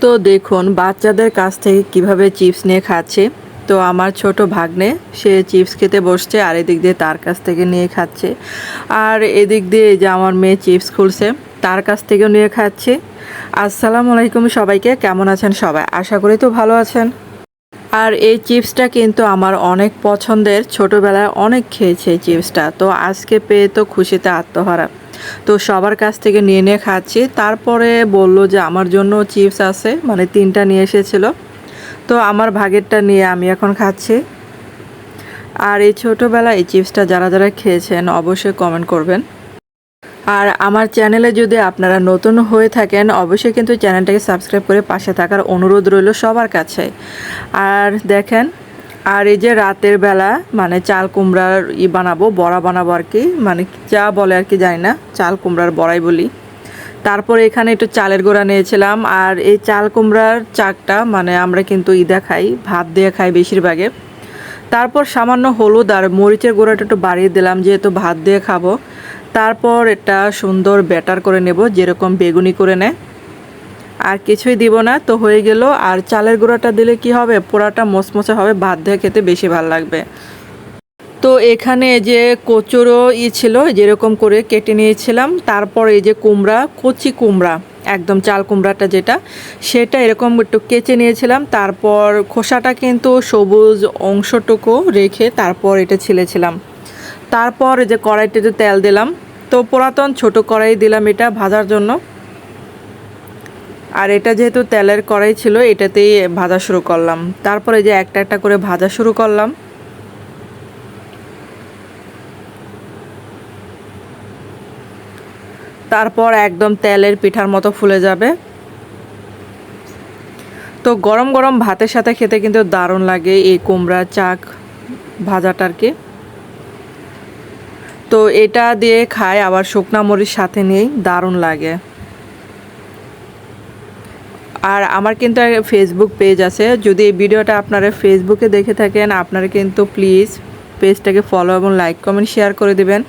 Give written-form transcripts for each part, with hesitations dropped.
তো দেখুন বাচ্চাদের কাছ থেকে কিভাবে চিপস নিয়ে খাচ্ছে। তো আমার ছোট ভাগ্নে সে চিপস খেতে বসছে আর এদিক দিয়ে তার কাছ থেকে নিয়ে খাচ্ছে। আর এদিক দিয়ে এই যে আমার মেয়ে চিপস খুলছে, তার কাছ থেকেও নিয়ে খাচ্ছে। আসসালামু আলাইকুম সবাইকে, কেমন আছেন সবাই? আশা করি তো ভালো আছেন। আর এই চিপসটা কিন্তু আমার অনেক পছন্দের, ছোটোবেলায় অনেক খেয়েছি এই চিপসটা। তো আজকে পেয়ে তো খুশিতে আত্মহারা। তো সবার কাছ থেকে নিয়ে নিয়ে খাচ্ছি। তারপরে বলল যে আমার জন্য চিপস আছে, মানে 3টা নিয়ে এসেছিল। তো আমার ভাগেরটা নিয়ে আমি এখন খাচ্ছি। আর এই ছোটোবেলায় এই চিপসটা যারা যারা খেয়েছেন অবশ্যই কমেন্ট করবেন। আর আমার চ্যানেলে যদি আপনারা নতুন হয়ে থাকেন অবশ্যই কিন্তু চ্যানেলটাকে সাবস্ক্রাইব করে পাশে থাকার অনুরোধ রইল সবার কাছে। আর দেখেন, আর এই যে রাতের বেলা মানে চাল কুমড়ার বানাবো, বড়া বানাবো আর কি, মানে যা বলে আর কি জানি না, চাল কুমড়ার বড়াই বলি। তারপর এখানে একটু চালের গুঁড়া নিয়েছিলাম। আর এই চাল কুমড়ার চাকটা মানে আমরা কিন্তু খাই, ভাত দিয়ে খাই বেশিরভাগে। তারপর সামান্য হলুদ আর মরিচের গুঁড়াটা একটু বাড়িয়ে দিলাম যেহেতু ভাত দিয়ে খাবো। তারপর এটা সুন্দর ব্যাটার করে নেব, যেরকম বেগুনি করে নেয়। আর কিছুই দিব না, তো হয়ে গেল। আর চালের গুঁড়াটা দিলে কি হবে, পোড়াটা মচমচে হবে, ভাত দিয়ে খেতে বেশি ভালো লাগবে। তো এখানে যে কচুরও ছিল, যেরকম করে কেটে নিয়েছিলাম। তারপর এই যে কুমড়া, কচি কুমড়া, একদম চাল কুমড়াটা যেটা, সেটা এরকম একটু কেচে নিয়েছিলাম। তারপর খোসাটা কিন্তু সবুজ অংশটুকু রেখে তারপর এটা ছিলেছিলাম। তারপর এই যে কড়াইটিতে তেল দিলাম। তো পুরাতন ছোট কড়াই দিলাম এটা ভাজার জন্য। আর এটা যেহেতু তেলের কড়াই ছিল, এটাতেই ভাজা শুরু করলাম। তারপরে যে একটা একটা করে ভাজা শুরু করলাম। তারপর একদম তেলের পিঠার মতো ফুলে যাবে। তো গরম গরম ভাতের সাথে খেতে কিন্তু দারুণ লাগে এই কুমড়া চাক ভাজাটা আর কি। তো এটা দিয়ে খায়, আবার শুকনা মরিচ সাথে নিয়েই দারুণ লাগে। আর আমার কিন্তু ফেসবুক পেজ আছে, যদি এই ভিডিওটা আপনারা ফেসবুকে দেখে থাকেন আপনারা কিন্তু প্লিজ পেজটাকে ফলো এবং লাইক কমেন্ট শেয়ার করে দিবেন।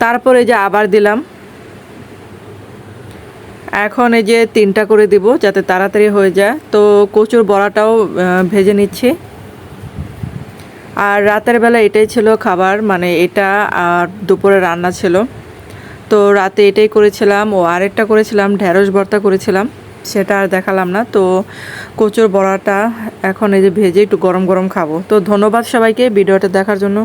তারপরে যে আবার দিলাম। এখন এই যে 3টা করে দিব যাতে তাড়াতাড়ি হয়ে যায়। তো কচুর বড়াটাও ভেজে নিচ্ছি। আর রাতের বেলা এটাই ছিল খাবার, মানে এটা আর দুপুরে রান্না ছিল। তো রাতে এটাই করেছিলাম, ও আরেকটা করেছিলাম ঢেঁড়স ভর্তা করেছিলাম, সেটা আর দেখালাম না। তো কচুর বড়াটা এখন এই যে ভেজে একটু গরম গরম খাবো। তো ধন্যবাদ সবাইকে ভিডিওটা দেখার জন্য।